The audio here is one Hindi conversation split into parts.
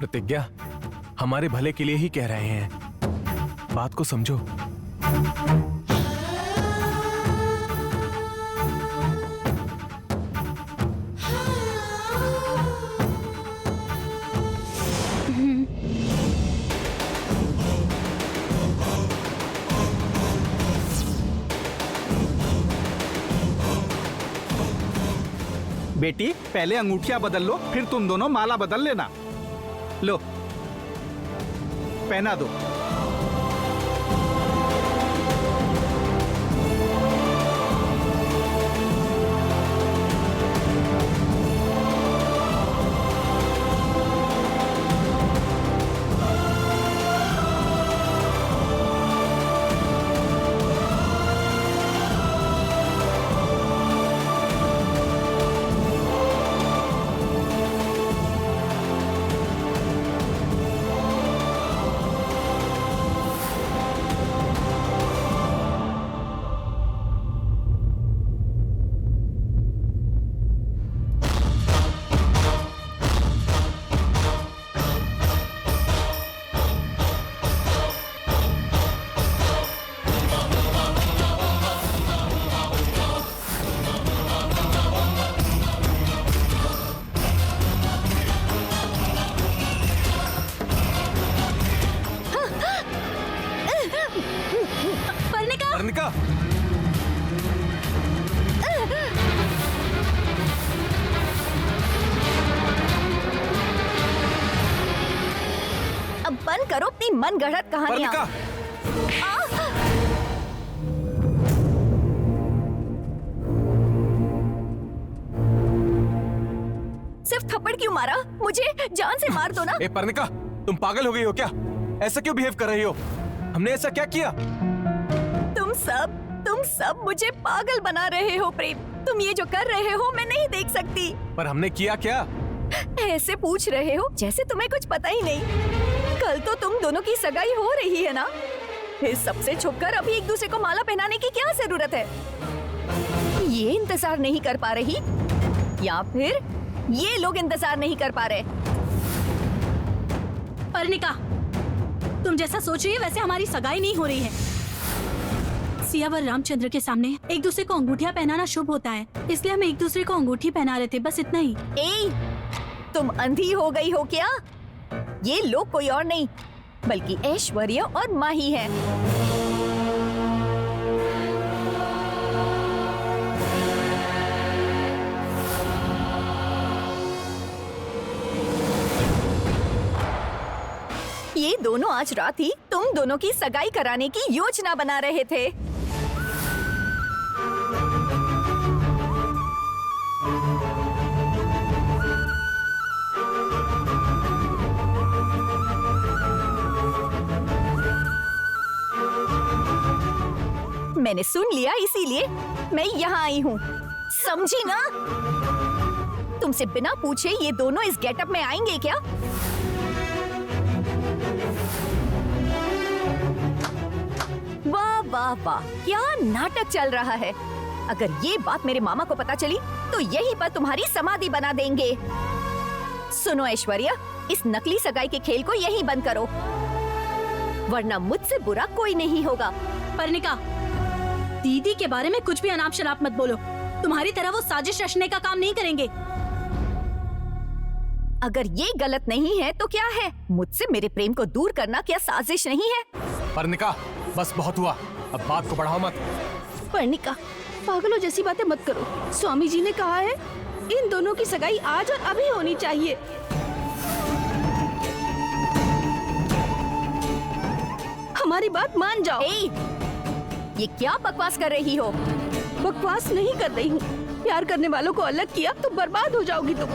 प्रतिज्ञा, हमारे भले के लिए ही कह रहे हैं, बात को समझो। बेटी, पहले अंगूठियां बदल लो, फिर तुम दोनों माला बदल लेना। लो, पहना दो। पर्णिका, अब बंद करो अपनी मन गढ़ंत कहानियां। पर्णिका, सिर्फ थप्पड़ क्यों मारा? मुझे जान से मार दो ना। ए पर्णिका, तुम पागल हो गई हो क्या? ऐसा क्यों बिहेव कर रही हो? हमने ऐसा क्या किया? तुम सब मुझे पागल बना रहे हो प्रेम। तुम ये जो कर रहे हो मैं नहीं देख सकती। पर हमने किया क्या? ऐसे पूछ रहे हो जैसे तुम्हें कुछ पता ही नहीं। कल तो तुम दोनों की सगाई हो रही है ना। इस सबसे छुपकर अभी एक दूसरे को माला पहनाने की क्या जरूरत है? ये इंतजार नहीं कर पा रही या फिर ये लोग इंतजार नहीं कर पा रहे? पर्णिका, तुम जैसा सोच रही है वैसे हमारी सगाई नहीं हो रही है। सियावर रामचंद्र के सामने एक दूसरे को अंगूठियां पहनाना शुभ होता है, इसलिए हम एक दूसरे को अंगूठी पहना रहे थे, बस इतना ही। तुम अंधी हो गई हो क्या? ये लोग कोई और नहीं बल्कि ऐश्वर्य और माही है। ये दोनों आज रात ही तुम दोनों की सगाई कराने की योजना बना रहे थे। मैंने सुन लिया, इसीलिए मैं यहाँ आई हूँ, समझी ना? तुमसे बिना पूछे ये दोनों इस गेटअप में आएंगे क्या? वाह वाह वाह, क्या नाटक चल रहा है। अगर ये बात मेरे मामा को पता चली तो यहीं पर तुम्हारी समाधि बना देंगे। सुनो ऐश्वर्या, इस नकली सगाई के खेल को यहीं बंद करो, वरना मुझसे बुरा कोई नहीं होगा। पर्णिका, दीदी के बारे में कुछ भी अनाप शनाप मत बोलो। तुम्हारी तरह वो साजिश रचने का काम नहीं करेंगे। अगर ये गलत नहीं है तो क्या है? मुझसे मेरे प्रेम को दूर करना क्या साजिश नहीं है? पर्णिका, बस बहुत हुआ, अब बात को बढ़ाओ मत। पर्णिका, पागलों जैसी बातें मत करो। स्वामी जी ने कहा है इन दोनों की सगाई आज और अभी होनी चाहिए। हमारी बात मान जाओ। ये क्या बकवास कर रही हो? बकवास नहीं कर रही हूँ। प्यार करने वालों को अलग किया तो बर्बाद हो जाओगी तुम।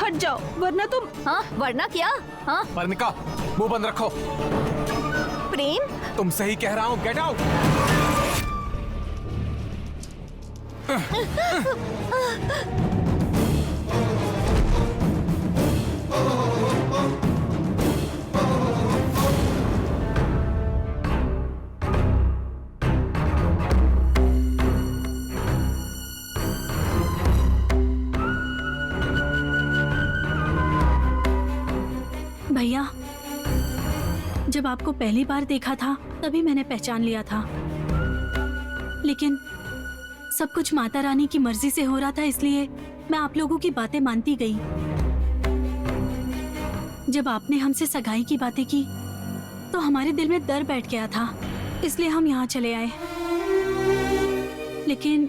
हट जाओ वरना तुम। हाँ, वरना क्या? हाँ पर्णिका, मुंह बंद रखो। प्रेम, तुम सही कह रहा हूँ, गेट आउट। भैया, जब आपको पहली बार देखा था तभी मैंने पहचान लिया था, लेकिन सब कुछ माता रानी की मर्जी से हो रहा था, इसलिए मैं आप लोगों की बातें मानती गई। जब आपने हमसे सगाई की बातें की तो हमारे दिल में डर बैठ गया था, इसलिए हम यहाँ चले आए। लेकिन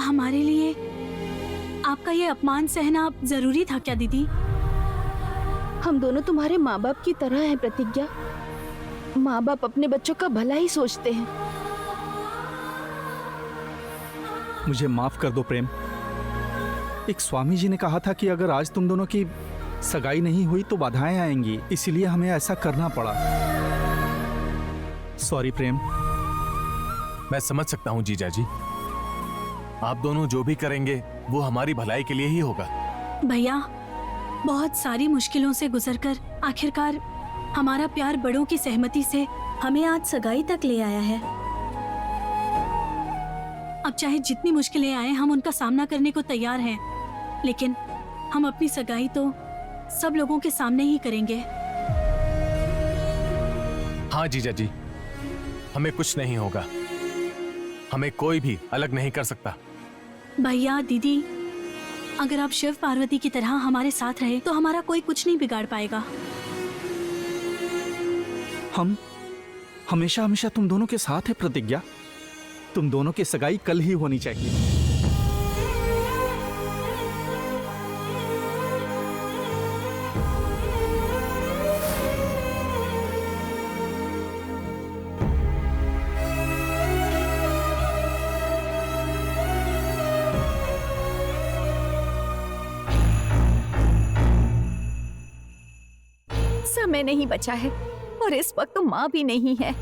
हमारे लिए आपका ये अपमान सहना जरूरी था क्या दीदी? हम दोनों तुम्हारे माँ बाप की तरह हैं प्रतिज्ञा। माँ बाप अपने बच्चों का भला ही सोचते हैं। मुझे माफ कर दो प्रेम। एक स्वामी जी ने कहा था कि अगर आज तुम दोनों की सगाई नहीं हुई तो बाधाएं आएंगी, इसीलिए हमें ऐसा करना पड़ा। सॉरी प्रेम। मैं समझ सकता हूँ जीजा जी, आप दोनों जो भी करेंगे वो हमारी भलाई के लिए ही होगा। भैया, बहुत सारी मुश्किलों से गुजरकर आखिरकार हमारा प्यार बड़ों की सहमति से हमें आज सगाई तक ले आया है। अब चाहे जितनी मुश्किलें आए हम उनका सामना करने को तैयार हैं, लेकिन हम अपनी सगाई तो सब लोगों के सामने ही करेंगे। हाँ जीजा जी, हमें कुछ नहीं होगा, हमें कोई भी अलग नहीं कर सकता। भैया दीदी, अगर आप शिव पार्वती की तरह हमारे साथ रहे तो हमारा कोई कुछ नहीं बिगाड़ पाएगा। हम हमेशा हमेशा तुम दोनों के साथ है प्रतिज्ञा। तुम दोनों की सगाई कल ही होनी चाहिए। समय नहीं बचा है और इस वक्त तो माँ भी नहीं है।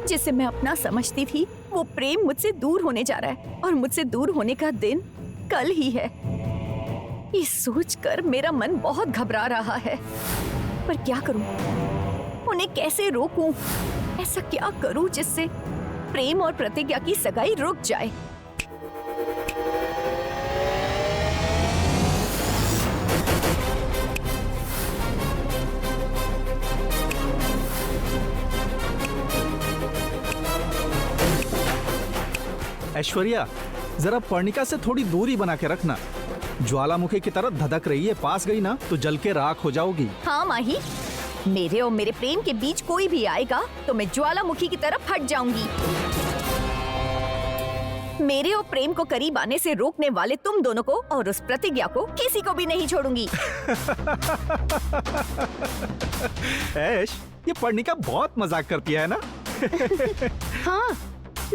जिसे मैं अपना समझती थी वो प्रेम मुझसे दूर होने जा रहा है और मुझसे दूर होने का दिन कल ही है। ये सोचकर मेरा मन बहुत घबरा रहा है, पर क्या करूं? उन्हें कैसे रोकूं? ऐसा क्या करूं जिससे प्रेम और प्रतिज्ञा की सगाई रुक जाए? ऐश्वर्या, जरा पर्णिका से थोड़ी दूरी बना के रखना। ज्वालामुखी की तरह धधक रही है, पास गई ना तो जल के राख हो जाओगी। हाँ माही, मेरे और मेरे प्रेम के बीच कोई भी आएगा तो मैं ज्वालामुखी की तरफ हट जाऊंगी। मेरे और प्रेम को करीब आने से रोकने वाले तुम दोनों को और उस प्रतिज्ञा को किसी को भी नहीं छोड़ूंगी। ऐश, ये पर्णिका बहुत मजाक करती है ना? हाँ,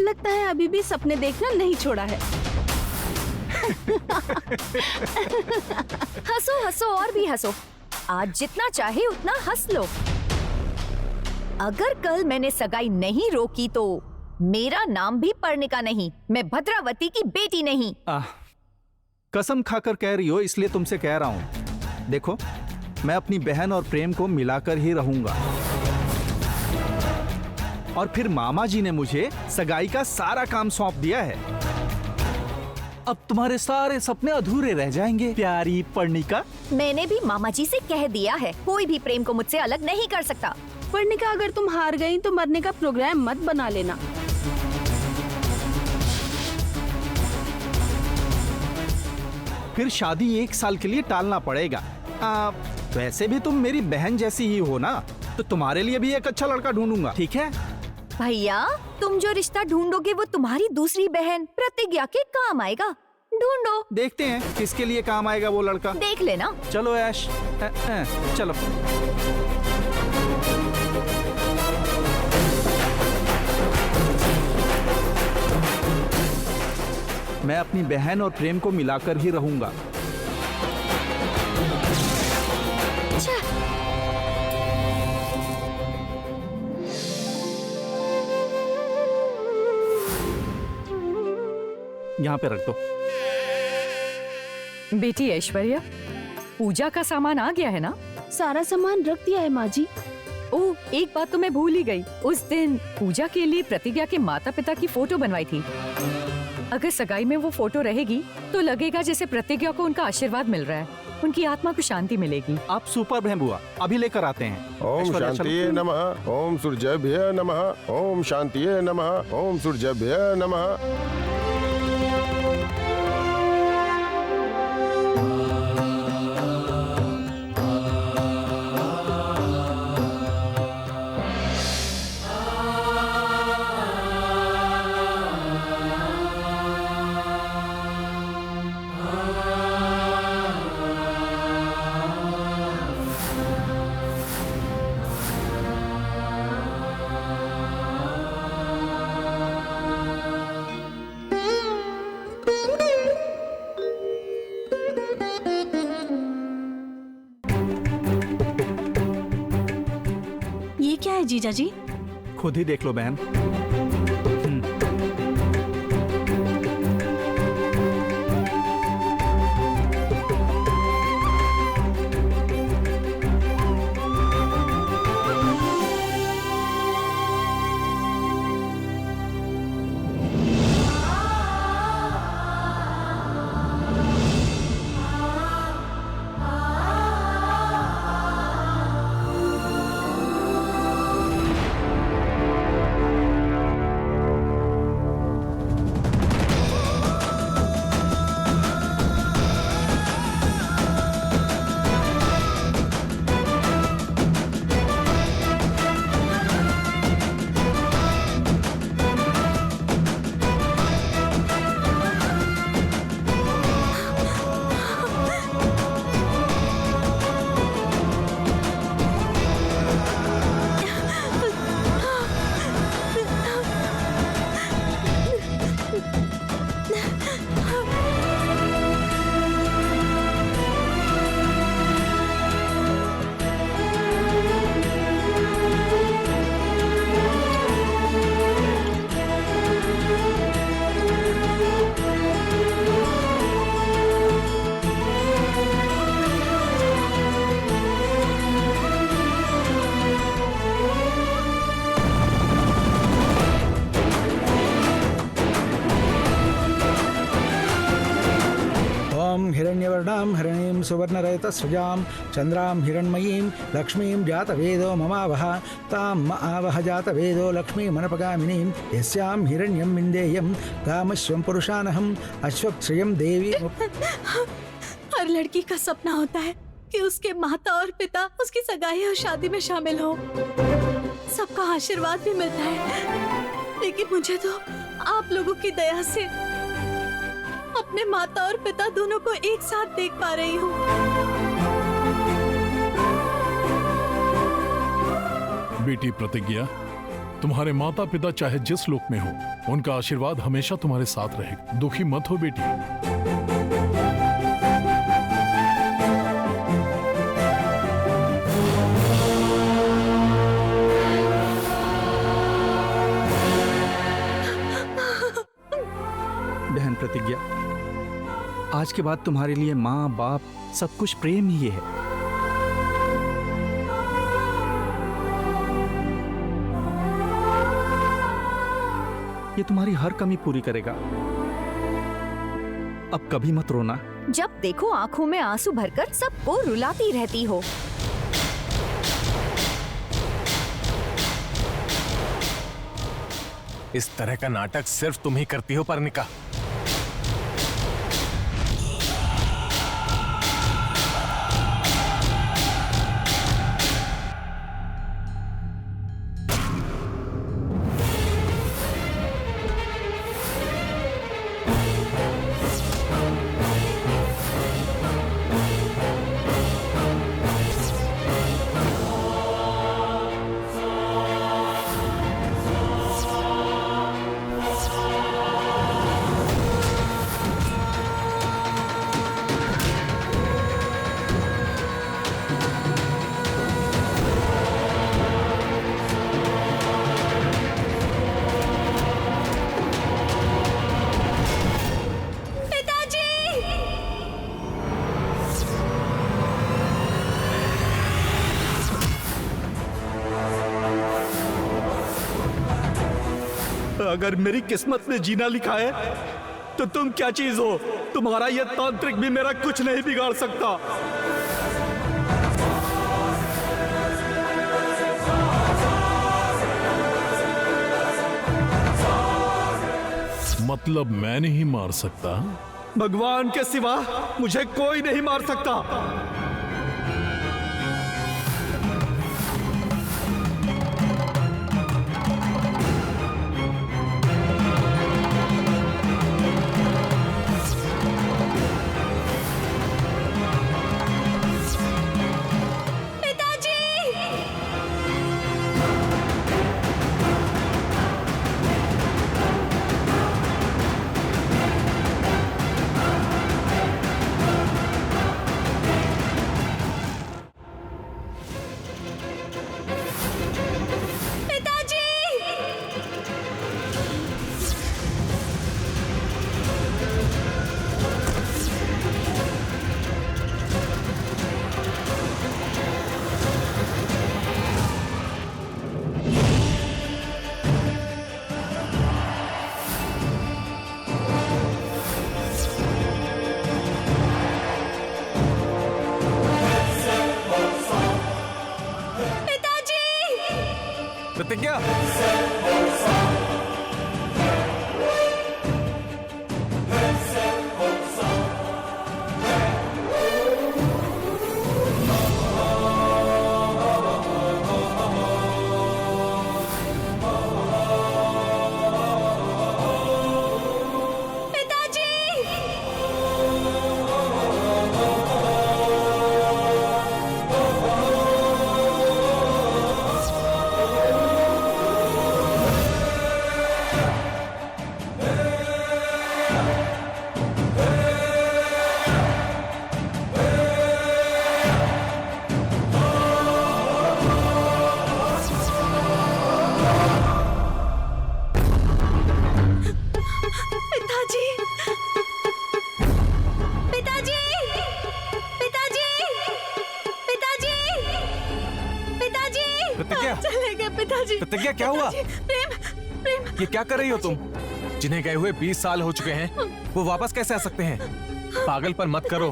लगता है अभी भी सपने देखना नहीं छोड़ा है। हंसो हंसो और भी हंसो, आज जितना चाहे उतना हंस लो। अगर कल मैंने सगाई नहीं रोकी तो मेरा नाम भी पर्णिका नहीं, मैं भद्रावती की बेटी नहीं। कसम खाकर कह रही हो इसलिए तुमसे कह रहा हूँ। देखो, मैं अपनी बहन और प्रेम को मिलाकर ही रहूंगा। और फिर मामा जी ने मुझे सगाई का सारा काम सौंप दिया है। अब तुम्हारे सारे सपने अधूरे रह जाएंगे प्यारी पर्णिका। मैंने भी मामा जी से कह दिया है, कोई भी प्रेम को मुझसे अलग नहीं कर सकता। पर्णिका, अगर तुम हार गई तो मरने का प्रोग्राम मत बना लेना। फिर शादी 1 साल के लिए टालना पड़ेगा। वैसे भी तुम मेरी बहन जैसी ही हो ना, तो तुम्हारे लिए भी एक अच्छा लड़का ढूंढूंगा, ठीक है? भैया, तुम जो रिश्ता ढूंढोगे वो तुम्हारी दूसरी बहन प्रतिज्ञा के काम आएगा। ढूंढो, देखते हैं किसके लिए काम आएगा वो लड़का। देख लेना। चलो ऐश, चलो। मैं अपनी बहन और प्रेम को मिलाकर ही रहूंगा। यहाँ पे रख दो। बेटी ऐश्वर्या, पूजा का सामान आ गया है ना? सारा सामान रख दिया है माँ जी। ओह, एक बात तो मैं भूल ही गई। उस दिन पूजा के लिए प्रतिज्ञा के माता पिता की फोटो बनवाई थी। अगर सगाई में वो फोटो रहेगी तो लगेगा जैसे प्रतिज्ञा को उनका आशीर्वाद मिल रहा है। उनकी आत्मा को शांति मिलेगी। आप सुपर हैं बुआ, अभी लेकर आते हैं। ओम ऐश्वर्या, शांतिये चलो। नमः, ओम सूर्यभ्य नमः, ओम शांतिये नमः, ओम सूर्यभ्य नमः। ये क्या है जीजा जी? खुद ही देख लो बहन। हिरण्यवर्णां हरिणीं सुवर्णरजतस्रजां चन्द्रां हिरण्मयीं लक्ष्मीं जातवेदो ममावह तां म आवह जातवेदो लक्ष्मीमनपगामिनीं यस्यां हिरण्यं विन्देयं कामश्वं पुरुषानहम् अश्वक्षयं देवी। हर लड़की का सपना होता है कि उसके माता और पिता उसकी सगाई और शादी में शामिल हो। सबका आशीर्वाद भी मिलता है, लेकिन मुझे तो आप लोगों की दया से अपने माता और पिता दोनों को एक साथ देख पा रही हूँ। बेटी प्रतिज्ञा, तुम्हारे माता पिता चाहे जिस लोक में हो, उनका आशीर्वाद हमेशा तुम्हारे साथ रहेगा। दुखी मत हो बेटी। बहन प्रतिज्ञा, आज के बाद तुम्हारे लिए माँ बाप सब कुछ प्रेम ही है। ये तुम्हारी हर कमी पूरी करेगा। अब कभी मत रोना। जब देखो आंखों में आंसू भरकर सबको रुलाती रहती हो। इस तरह का नाटक सिर्फ तुम ही करती हो पर्णिका। अगर मेरी किस्मत में जीना लिखा है तो तुम क्या चीज हो? तुम्हारा यह तांत्रिक भी मेरा कुछ नहीं बिगाड़ सकता। मतलब मैं नहीं मार सकता? भगवान के सिवा मुझे कोई नहीं मार सकता। प्रतिज्ञा, प्रतिज्ञा, चले गए पिताजी। प्रतिज्ञा क्या हुआ? प्रेम, ये क्या कर रही हो तुम? जिन्हें गए हुए 20 साल हो चुके हैं, वो वापस कैसे आ सकते हैं? पागलपन मत करो,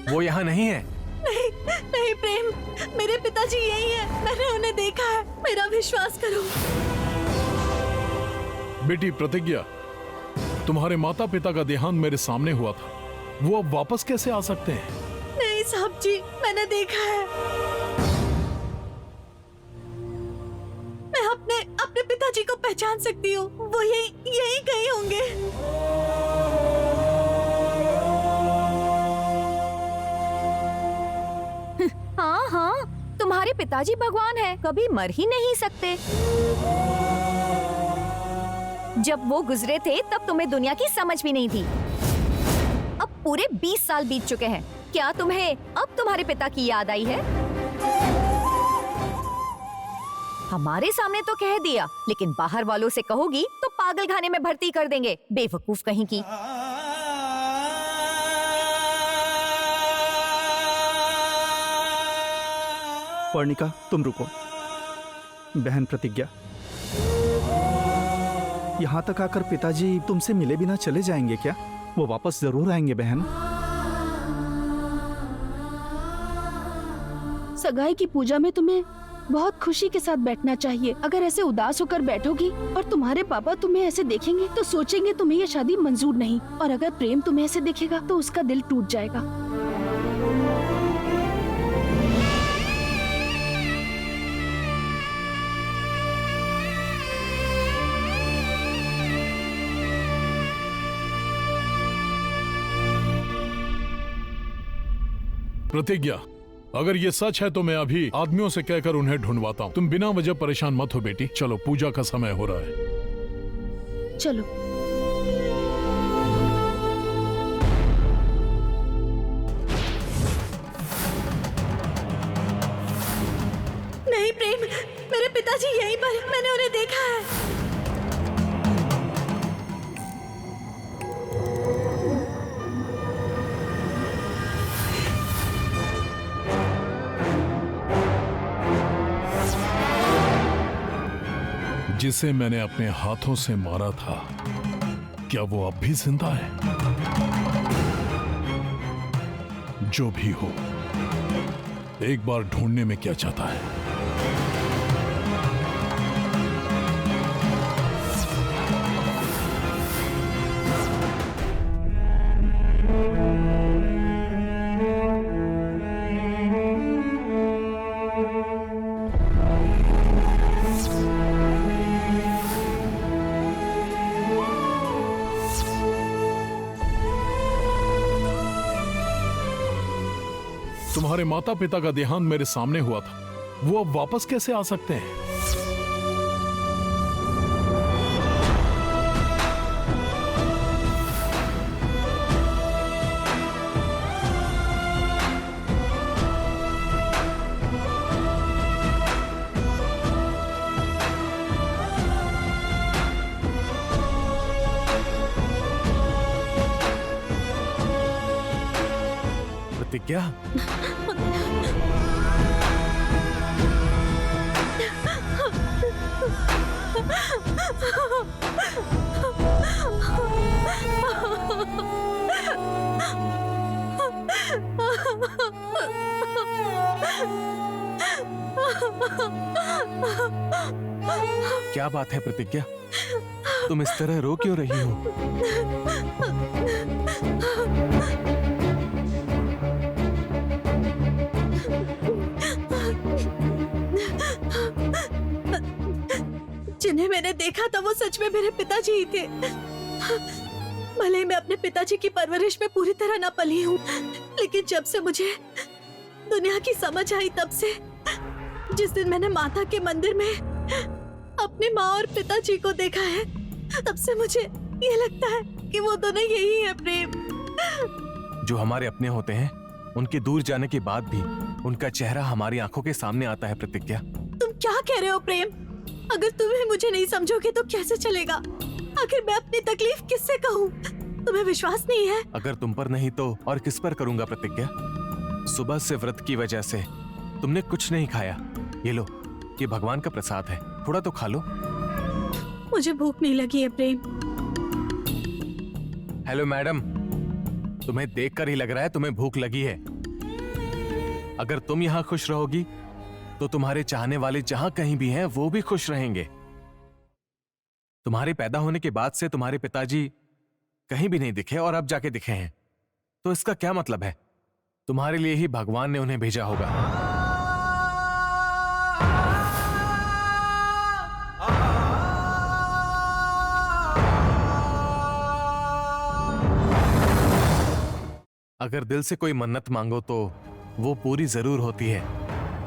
वो यहाँ नहीं है। नहीं नहीं प्रेम, मेरे पिताजी यही है, मैंने उन्हें देखा है, मेरा विश्वास करो। बेटी प्रतिज्ञा, तुम्हारे माता पिता का देहांत मेरे सामने हुआ था, वो अब वापस कैसे आ सकते हैं? नहीं साहब जी, मैंने देखा है। मैं अपने पिताजी को पहचान सकती हूँ, वो यही कहीं होंगे। हाँ हाँ, तुम्हारे पिताजी भगवान हैं, कभी मर ही नहीं सकते। जब वो गुजरे थे तब तुम्हें दुनिया की समझ भी नहीं थी। अब पूरे 20 साल बीत चुके हैं, क्या तुम्हें अब तुम्हारे पिता की याद आई है? हमारे सामने तो कह दिया, लेकिन बाहर वालों से कहोगी तो पागलखाने में भर्ती कर देंगे, बेवकूफ कहीं की। पर्णिका, तुम रुको। बहन प्रतिज्ञा, यहाँ तक आकर पिताजी तुमसे मिले बिना चले जाएंगे क्या? वो वापस जरूर आएंगे बहन। सगाई की पूजा में तुम्हें बहुत खुशी के साथ बैठना चाहिए। अगर ऐसे उदास होकर बैठोगी और तुम्हारे पापा तुम्हें ऐसे देखेंगे तो सोचेंगे तुम्हें ये शादी मंजूर नहीं, और अगर प्रेम तुम्हें ऐसे देखेगा तो उसका दिल टूट जाएगा। प्रतिज्ञा, अगर ये सच है तो मैं अभी आदमियों से कहकर उन्हें ढूंढवाता हूँ। तुम बिना वजह परेशान मत हो बेटी, चलो पूजा का समय हो रहा है। चलो। नहीं प्रेम, मेरे पिताजी यहीं पर, मैंने उन्हें देखा है। जिसे मैंने अपने हाथों से मारा था, क्या वो अब भी जिंदा है? जो भी हो, एक बार ढूंढने में क्या जाता है। तुम्हारे माता पिता का देहांत मेरे सामने हुआ था, वो अब वापस कैसे आ सकते हैं? प्रतिज्ञा, क्या बात है प्रतिज्ञा, तुम इस तरह रो क्यों रही हो? जिन्हें मैंने देखा था वो सच में मेरे पिताजी ही थे। भले ही मैं अपने पिताजी की परवरिश में पूरी तरह न पली हूँ, लेकिन जब से मुझे दुनिया की समझ आई, तब से जिस दिन मैंने माता के मंदिर में अपनी माँ और पिताजी को देखा है, तब से मुझे ये लगता है कि वो दोनों यही है प्रेम। जो हमारे अपने होते हैं, उनके दूर जाने के बाद भी उनका चेहरा हमारी आंखों के सामने आता है प्रतिज्ञा। तुम क्या कह रहे हो प्रेम? अगर तुम्हें मुझे नहीं समझोगे तो कैसे चलेगा? आखिर मैं अपनी तकलीफ किससे कहूँ? तुम्हें विश्वास नहीं है? अगर तुम पर नहीं तो और किस पर करूंगा प्रतिज्ञा? सुबह से व्रत की वजह से तुमने कुछ नहीं खाया। ये लो, ये भगवान का प्रसाद है, थोड़ा तो खा लो। मुझे भूख नहीं लगी है प्रेम। हेलो मैडम, तुम्हें देखकर ही लग रहा है तुम्हें भूख लगी है। अगर तुम यहाँ खुश रहोगी तो तुम्हारे चाहने वाले जहां कहीं भी हैं वो भी खुश रहेंगे। तुम्हारे पैदा होने के बाद से तुम्हारे पिताजी कहीं भी नहीं दिखे और अब जाके दिखे हैं, तो इसका क्या मतलब है? तुम्हारे लिए ही भगवान ने उन्हें भेजा होगा। अगर दिल से कोई मन्नत मांगो तो वो पूरी जरूर होती है।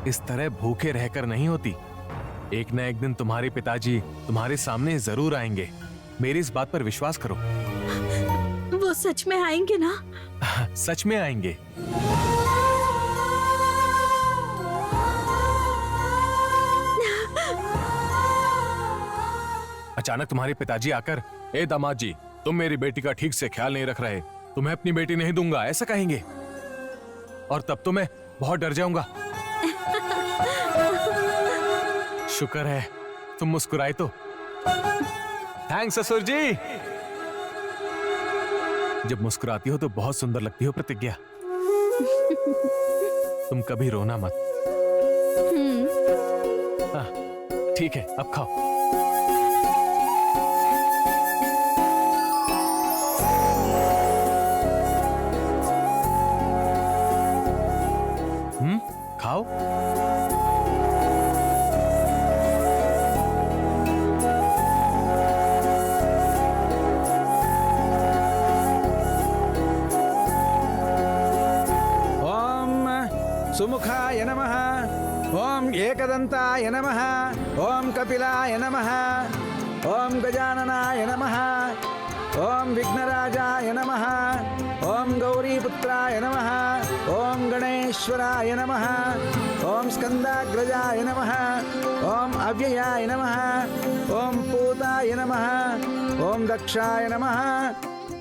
इस तरह भूखे रहकर नहीं होती। एक न एक दिन तुम्हारे पिताजी तुम्हारे सामने जरूर आएंगे। मेरी इस बात पर विश्वास करो। वो सच में आएंगे ना? सच में आएंगे। अचानक तुम्हारे पिताजी आकर, ए दामाद जी, तुम मेरी बेटी का ठीक से ख्याल नहीं रख रहे, तुम्हें अपनी बेटी नहीं दूंगा, ऐसा कहेंगे। और तब तो मैं बहुत डर जाऊंगा। शुक्र है तुम मुस्कुराए तो। थैंक्स ससुर जी। जब मुस्कुराती हो तो बहुत सुंदर लगती हो प्रतिज्ञा। तुम कभी रोना मत। हाँ, ठीक है, अब खाओ। खाओ। सुमुखाय नमः। ओम एकदंताय नमः। ओम कपिलाय नमः। ओम गजाननाय नमः। ओम विघ्नराजाय नमः। ओम गौरीपुत्राय नमः। ओम गणेश्वराय नमः। ओम स्कंदाग्रजाय नमः। ओम अव्ययाय नमः। ओम पूताय नमः। ओम दक्षाय नमः।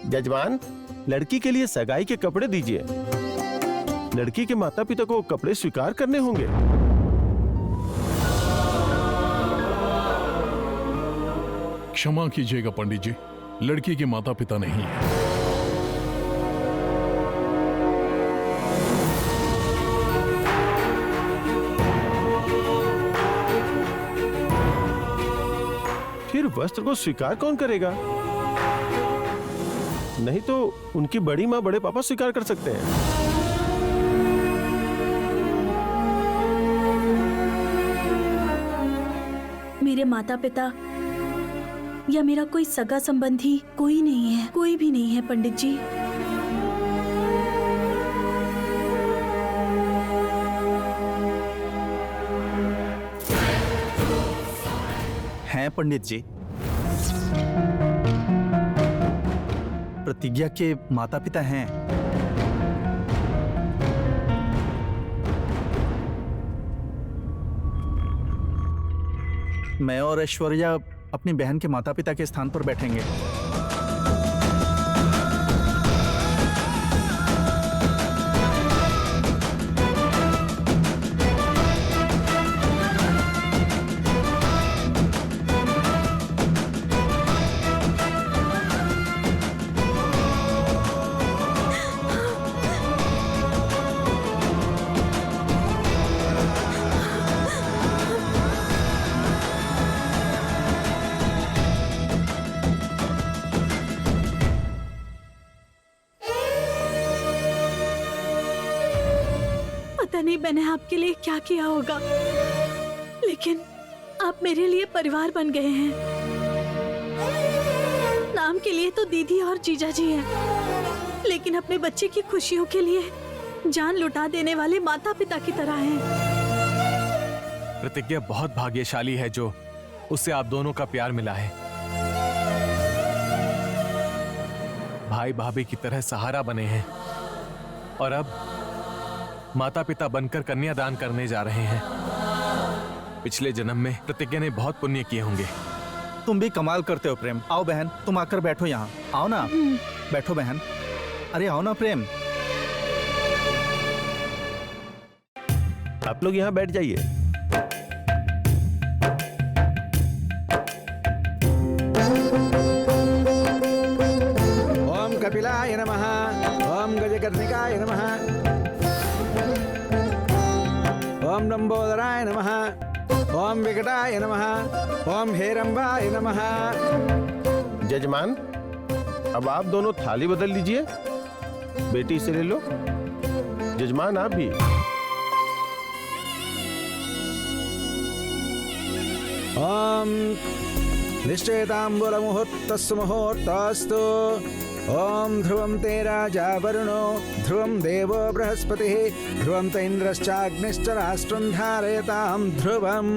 जजमान, लड़की के लिए सगाई के कपड़े दीजिए। लड़की के माता पिता को कपड़े स्वीकार करने होंगे। क्षमा कीजिएगा पंडित जी, लड़की के माता पिता नहीं है। फिर वस्त्र को स्वीकार कौन करेगा? नहीं तो उनकी बड़ी माँ बड़े पापा स्वीकार कर सकते हैं। मेरे माता पिता या मेरा कोई सगा संबंधी कोई नहीं है, कोई भी नहीं है पंडित जी। हैं पंडित जी। प्रतिज्ञा के माता पिता हैं। मैं और ऐश्वर्या अपनी बहन के माता पिता के स्थान पर बैठेंगे। पता नहीं मैंने आपके लिए क्या किया होगा, लेकिन आप मेरे लिए परिवार बन गए हैं। नाम के लिए तो दीदी और जीजा जी हैं, लेकिन अपने बच्चे की खुशियों के लिए जान लुटा देने वाले माता पिता की तरह हैं। प्रतिज्ञा बहुत भाग्यशाली है जो उससे आप दोनों का प्यार मिला है। भाई भाभी की तरह सहारा बने हैं और अब माता पिता बनकर कन्यादान करने जा रहे हैं। पिछले जन्म में प्रतिज्ञा ने बहुत पुण्य किए होंगे। तुम भी कमाल करते हो प्रेम। आओ बहन, तुम आकर बैठो यहाँ। आओ ना, बैठो बहन। अरे आओ ना प्रेम। आप लोग यहाँ बैठ जाइए। ओम कपिलाय नमः। ओम गजकर्णिकाय नमः। ओम लंबोदराय नमः। ओम विकटाय नमः। ओम हेरंबाय नमः। जजमान, अब आप दोनों थाली बदल लीजिए। बेटी इसे ले लो। जजमान आप भी। ओम निश्चयतांबूल मुहूर्तस्सु मुहूर्तस्तु। ओम ध्रुवं ते राजा वरुणो ध्रुवं देवो बृहस्पतिः ध्रुवं त इन्द्रश्चाग्निश्च राष्ट्रं धारयतां ध्रुवम्।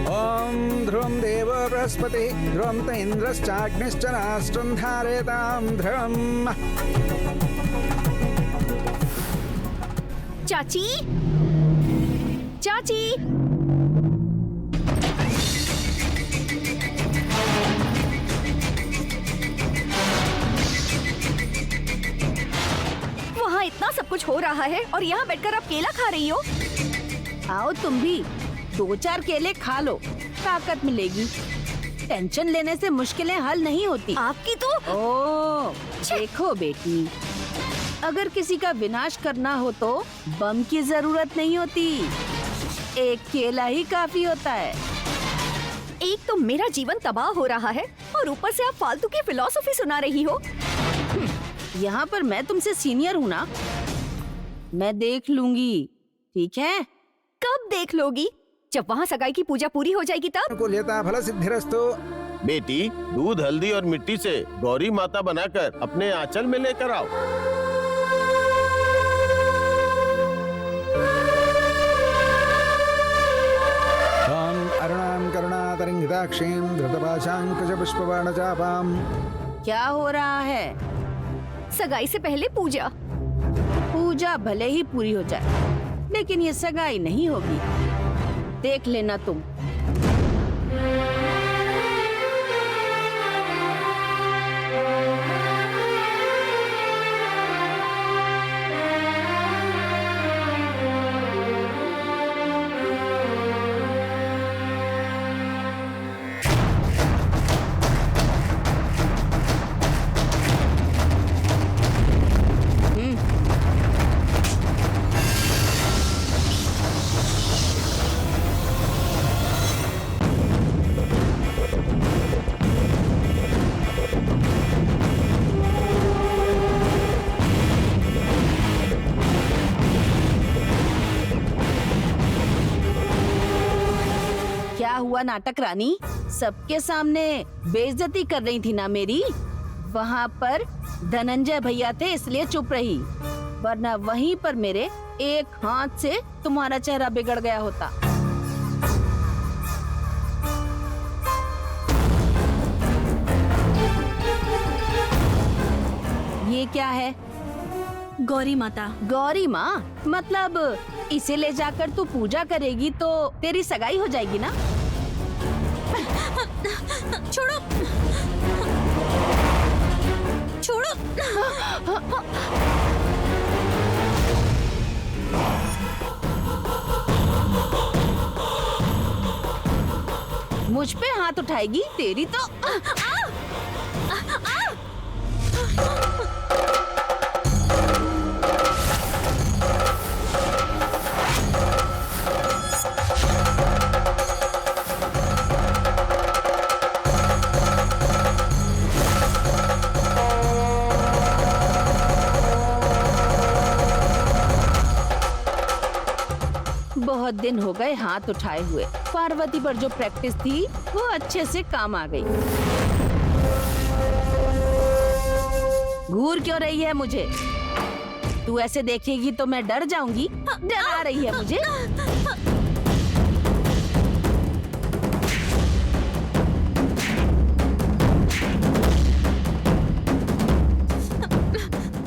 ओम ध्रुवं देवो बृहस्पतिः ध्रुवं त इन्द्रश्चाग्निश्च राष्ट्रं धारयतां ध्रुवम्। चाची, चाची, वहाँ इतना सब कुछ हो रहा है और यहाँ बैठकर आप केला खा रही हो। आओ तुम भी 2-4 केले खा लो, ताकत मिलेगी। टेंशन लेने से मुश्किलें हल नहीं होती। आपकी तो ओ, देखो बेटी, अगर किसी का विनाश करना हो तो बम की जरूरत नहीं होती, एक केला ही काफी होता है। एक तो मेरा जीवन तबाह हो रहा है और ऊपर से आप फालतू की फिलॉसफी सुना रही हो। यहाँ पर मैं तुमसे सीनियर हूँ ना, मैं देख लूंगी, ठीक है? कब देख लोगी? जब वहाँ सगाई की पूजा पूरी हो जाएगी तब। कुल्यता फल सिद्धिरस्तु। बेटी, दूध हल्दी और मिट्टी से गौरी माता बनाकर अपने आंचल में लेकर आओ। ओम अरुणां करुणातरंगिताक्षीं धृतपाशांकुशपुष्पबाणचापां। क्या हो रहा है? सगाई से पहले पूजा। पूजा भले ही पूरी हो जाए, लेकिन ये सगाई नहीं होगी, देख लेना तुम। क्या हुआ नाटक रानी? सबके सामने बेइज्जती कर रही थी ना मेरी। वहाँ पर धनंजय भैया थे इसलिए चुप रही, वरना वहीं पर मेरे एक हाथ से तुम्हारा चेहरा बिगड़ गया होता। ये क्या है? गौरी माता। गौरी माँ? मतलब इसे ले जाकर तू पूजा करेगी तो तेरी सगाई हो जाएगी ना? छोड़ो, छोड़ो। मुझ पे हाथ उठाएगी? तेरी तो बहुत दिन हो गए हाथ उठाए हुए। पार्वती पर जो प्रैक्टिस थी वो अच्छे से काम आ गई। घूर क्यों रही है मुझे? तू ऐसे देखेगी तो मैं डर जाऊंगी। डरा रही है मुझे।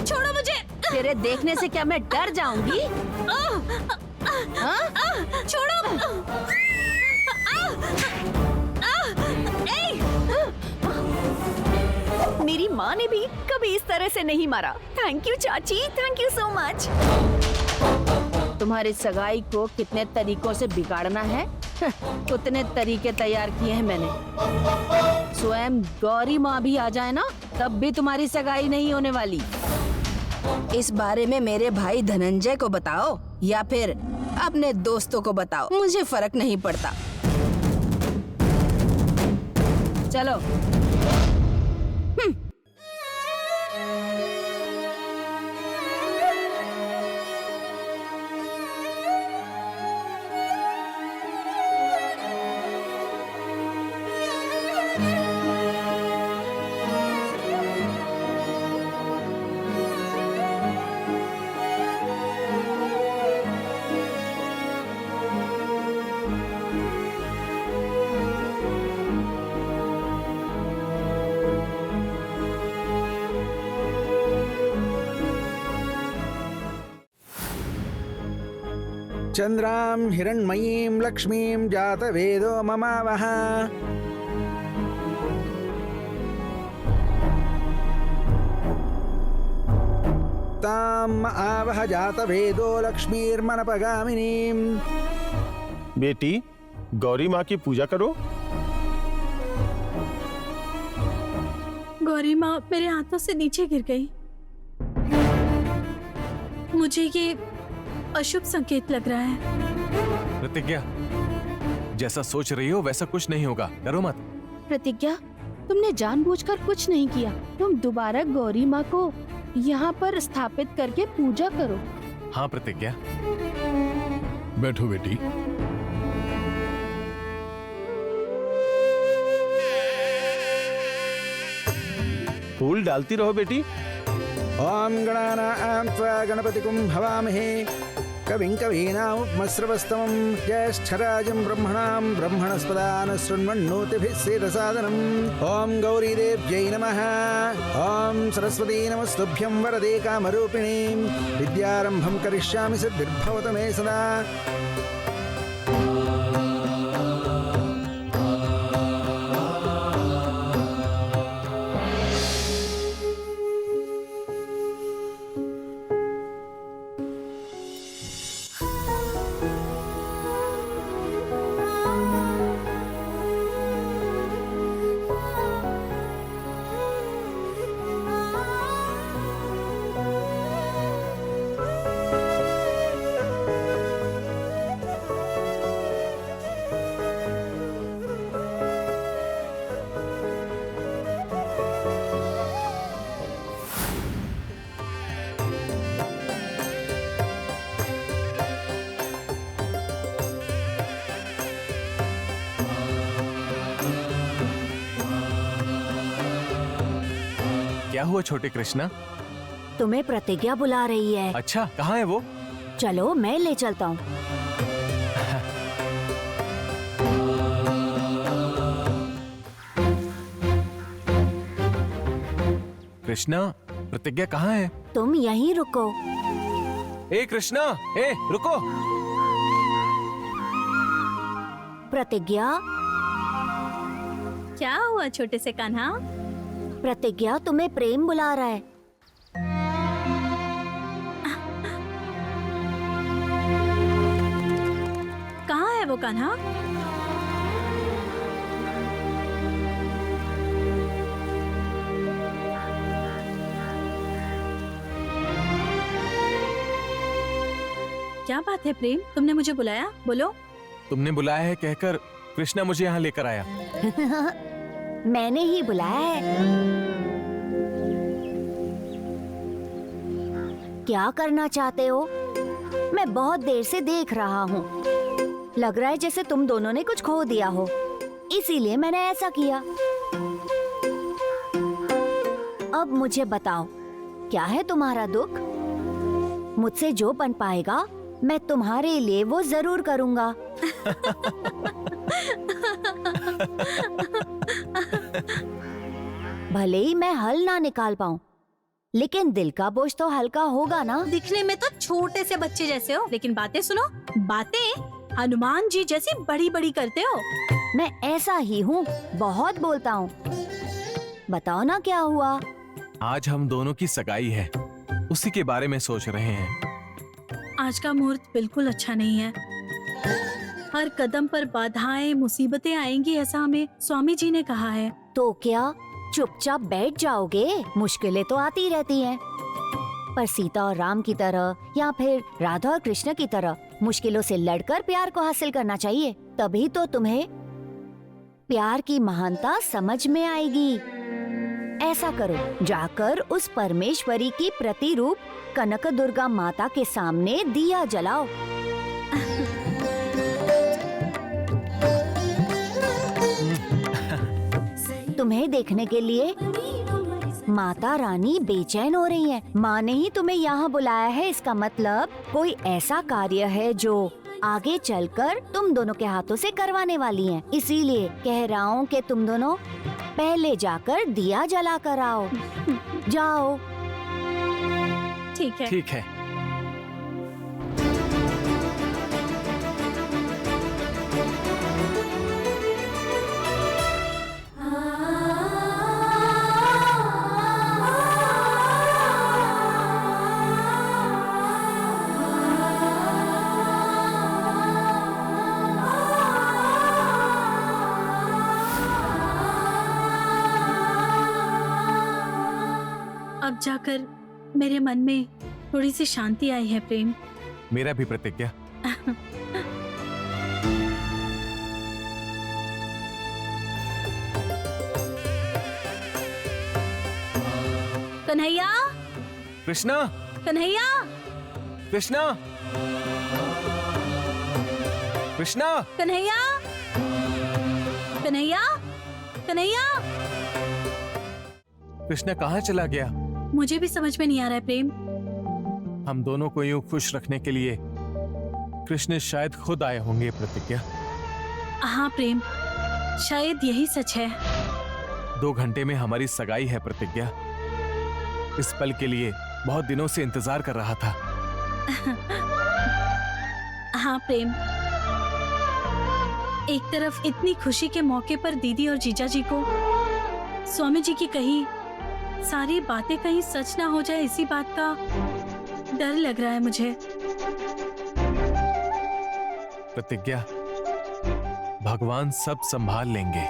छोड़ो मुझे। तेरे देखने से क्या मैं डर जाऊंगी? हाँ? छोड़ो। मेरी माँ ने भी कभी इस तरह से नहीं मारा। थैंक यू चाची, थैंक यू सो मच। तुम्हारी सगाई को कितने तरीकों से बिगाड़ना है उतने तरीके तैयार किए हैं मैंने। स्वयं गौरी माँ भी आ जाए ना तब भी तुम्हारी सगाई नहीं होने वाली। इस बारे में मेरे भाई धनंजय को बताओ या फिर अपने दोस्तों को बताओ, मुझे फर्क नहीं पड़ता। चलो। चंद्रां हिरण्मयीं लक्ष्मीं जातवेदो ममावह। ताम् आवह जातवेदो लक्ष्मीर्मनपगामिनीं। बेटी, गौरी माँ की पूजा करो। गौरी माँ मेरे हाथों से नीचे गिर गई। मुझे ये अशुभ संकेत लग रहा है। प्रतिज्ञा, जैसा सोच रही हो वैसा कुछ नहीं होगा, डरो मत। प्रतिज्ञा, तुमने जानबूझकर कुछ नहीं किया। तुम दोबारा गौरी माँ को यहाँ पर स्थापित करके पूजा करो। हाँ प्रतिज्ञा। बैठो बेटी। फूल डालती रहो बेटी। ओम गणानां त्वा गणपतिगुं हवामहे कविं कवीनामुपमस्रवस्तमं ज्येष्ठराजं ब्रह्मणां ब्रह्मणस्पदान शृण्वन्नोतिभिः सेदसादनम्। ओम गौरीदेव्यै नमः। ओम सरस्वती नमस्तुभ्यं वरदे कामरूपिणीं। विद्यारम्भं करिष्यामि सिद्धिर्भवतु मे सदा। क्या हुआ छोटे कृष्णा? तुम्हें प्रतिज्ञा बुला रही है। अच्छा, कहाँ है वो? चलो मैं ले चलता हूँ। कृष्णा, प्रतिज्ञा कहाँ है? तुम यहीं रुको। ए कृष्णा, ए रुको। प्रतिज्ञा, क्या हुआ छोटे से कान्हा? प्रतिज्ञा तुम्हें प्रेम बुला रहा है। कहाँ है वो कान्हा? क्या बात है प्रेम, तुमने मुझे बुलाया? बोलो। तुमने बुलाया है कहकर कृष्णा मुझे यहाँ लेकर आया। मैंने ही बुलाया है। क्या करना चाहते हो? मैं बहुत देर से देख रहा हूँ। लग रहा है जैसे तुम दोनों ने कुछ खो दिया हो, इसीलिए मैंने ऐसा किया। अब मुझे बताओ, क्या है तुम्हारा दुख? मुझसे जो बन पाएगा मैं तुम्हारे लिए वो जरूर करूँगा। भले ही मैं हल ना निकाल पाऊँ, लेकिन दिल का बोझ तो हल्का होगा ना। दिखने में तो छोटे से बच्चे जैसे हो, लेकिन बातें सुनो, बातें हनुमान जी जैसी बड़ी बड़ी करते हो। मैं ऐसा ही हूँ, बहुत बोलता हूँ। बताओ ना क्या हुआ? आज हम दोनों की सगाई है, उसी के बारे में सोच रहे हैं। आज का मुहूर्त बिल्कुल अच्छा नहीं है। हर कदम पर बाधाएं, मुसीबतें आएंगी, ऐसा हमें स्वामी जी ने कहा है। तो क्या चुपचाप बैठ जाओगे? मुश्किलें तो आती रहती हैं, पर सीता और राम की तरह या फिर राधा और कृष्ण की तरह मुश्किलों से लड़कर प्यार को हासिल करना चाहिए। तभी तो तुम्हें प्यार की महानता समझ में आएगी। ऐसा करो, जाकर उस परमेश्वरी की प्रतिरूप कनक दुर्गा माता के सामने दिया जलाओ। तुम्हें देखने के लिए माता रानी बेचैन हो रही हैं। माँ ने ही तुम्हें यहाँ बुलाया है, इसका मतलब कोई ऐसा कार्य है जो आगे चलकर तुम दोनों के हाथों से करवाने वाली हैं। इसीलिए कह रहा हूँ कि तुम दोनों पहले जाकर दिया जला कर आओ। जाओ। ठीक है। ठीक है। अब जाकर मेरे मन में थोड़ी सी शांति आई है प्रेम। मेरा भी प्रतिज्ञा। कन्हैया, कृष्णा, कन्हैया, कृष्णा, कृष्णा, कन्हैया, कन्हैया, कन्हैया। कृष्णा कहाँ चला गया? मुझे भी समझ में नहीं आ रहा है प्रेम। हम दोनों को यूं खुश रखने के लिए कृष्ण शायद खुद आए होंगे। प्रतिज्ञा। हाँ प्रेम, शायद यही सच है। 2 घंटे में हमारी सगाई है प्रतिज्ञा। इस पल के लिए बहुत दिनों से इंतजार कर रहा था। हाँ प्रेम, एक तरफ इतनी खुशी के मौके पर दीदी और जीजा जी को स्वामी जी की कही सारी बातें कहीं सच ना हो जाए, इसी बात का डर लग रहा है मुझे। प्रतिज्ञा, भगवान सब संभाल लेंगे।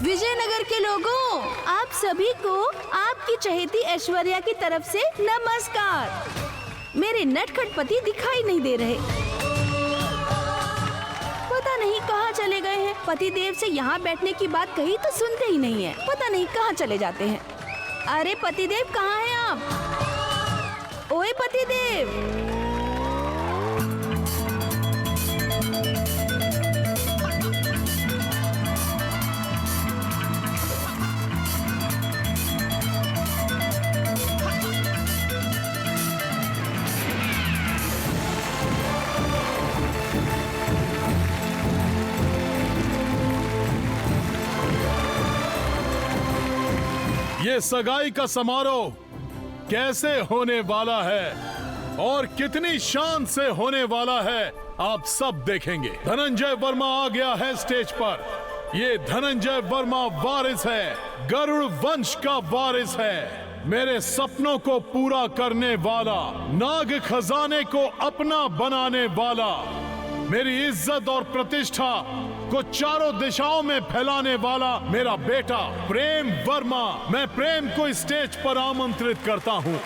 विजयनगर के लोगों, आप सभी को आपकी चहेती ऐश्वर्या की तरफ से नमस्कार। मेरे नटखट पति दिखाई नहीं दे रहे, पता नहीं कहाँ चले गए हैं। पतिदेव से यहाँ बैठने की बात कही तो सुनते ही नहीं है, पता नहीं कहाँ चले जाते हैं। अरे पतिदेव, कहाँ हैं आप? ओए पतिदेव। ये सगाई का समारोह कैसे होने वाला है और कितनी शान से होने वाला है, आप सब देखेंगे। धनंजय वर्मा आ गया है स्टेज पर। ये धनंजय वर्मा वारिस है, गरुड़ वंश का वारिस है, मेरे सपनों को पूरा करने वाला, नाग खजाने को अपना बनाने वाला, मेरी इज्जत और प्रतिष्ठा को चारों दिशाओं में फैलाने वाला मेरा बेटा प्रेम वर्मा। मैं प्रेम को इस स्टेज पर आमंत्रित करता हूँ।